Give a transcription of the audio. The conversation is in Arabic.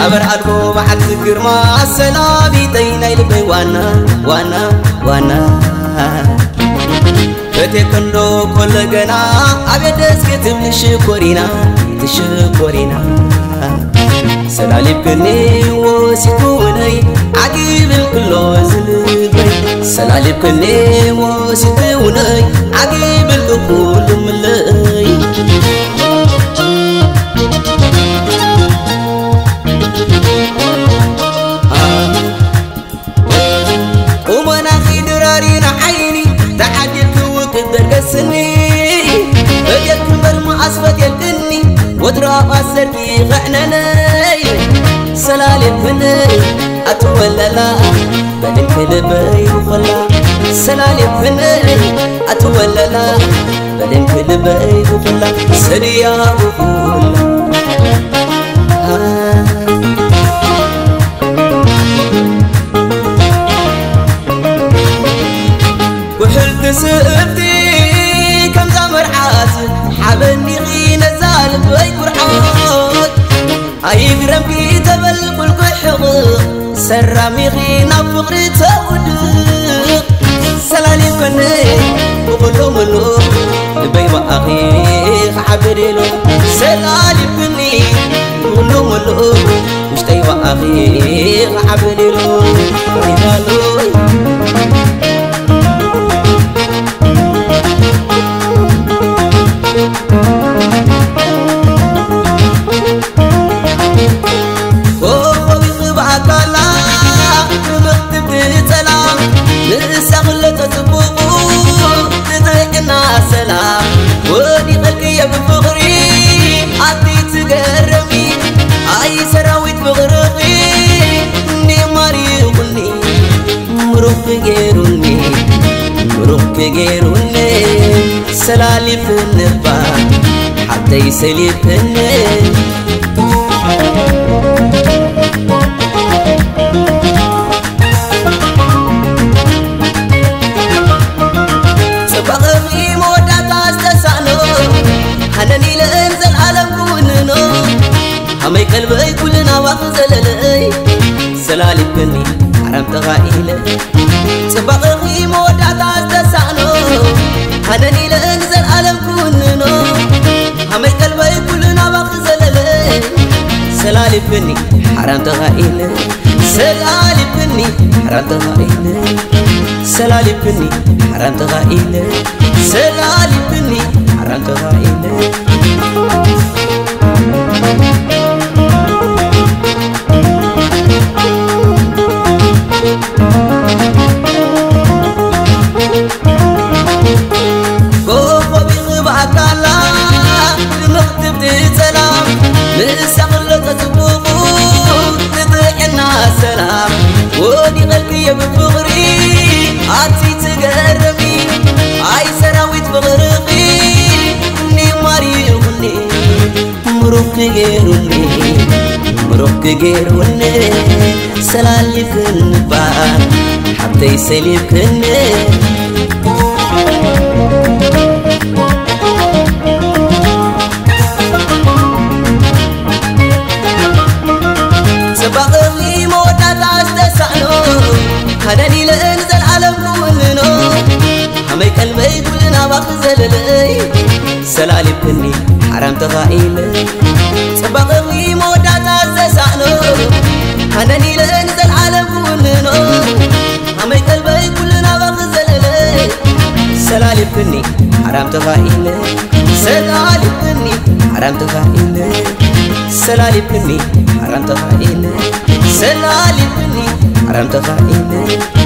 أبر عدو بعد ذكر ما السلامي تيني لبي وانا فتكندو كل جنا أبي دسكت من تشكرينا سلالي بكني وسيتوني عجيب الكل زلبي سلالي بكني وسيتوني عجيب الكل ملي ومناخي درارينا عيني تعديك وكبر قسني بديك برما أسفت يلقني ودرا أسرتي غعنني سلالي بني أتولى بدك لبي وخلا سلالي بني أتولى بدك لبي وخلا سريا وخلا وحلت سقفتي كم زمر عاز حبني غين زالب ويكرحات عيب ربي تبل كل حقوق سرامي غينا فقري تودق سلالي كني وقلو ملو لبي وأخي عبري له سلالي كني وقلو ملو مشتي وأخي عبري له ويدالوي سلام ودي قلبي يا بفغري عطي تقربي اي سراويت بغرقي نيماري يغني مروك غيروني سلالي في النبا حتى يسليبني حناني لأنزل عالم كوننا همي قلبي كلنا وخزللي سلالي بكني حرام تغايلي سبقي مودعت عستسعنو حناني لأنزل عالم كوننا همي قلبي كلنا وخزللي سلالي بكني حرام تغايلي سلالي بكني حرام تغايلي سلالي بكني حرام تغايلي سلالي بكني حرام تغايلي كوفو بيغبعك الله نختب سلام نسغل تسبوقو نضيعنا سلام ودي قلبي يا بفغري عطي تقربي عاي سراويت بغرقي مروك غيروني سلالي كنبان حتى يسليب كني سبقني مودات عستسعنو حناني لأنزل عالم كوننا همي قلبي كلنا بخزللي سلالي بكني حرام تغايلي سبقني مودات عستسعنو حناني لأنزل عالم كوننا همي قلبي كلنا بخزللي سلالي بكني حرام تغايلي سلالي بكني حرام تغايلي سلالي بكني حرام تغايلي سلالي بكني حرام تغايلي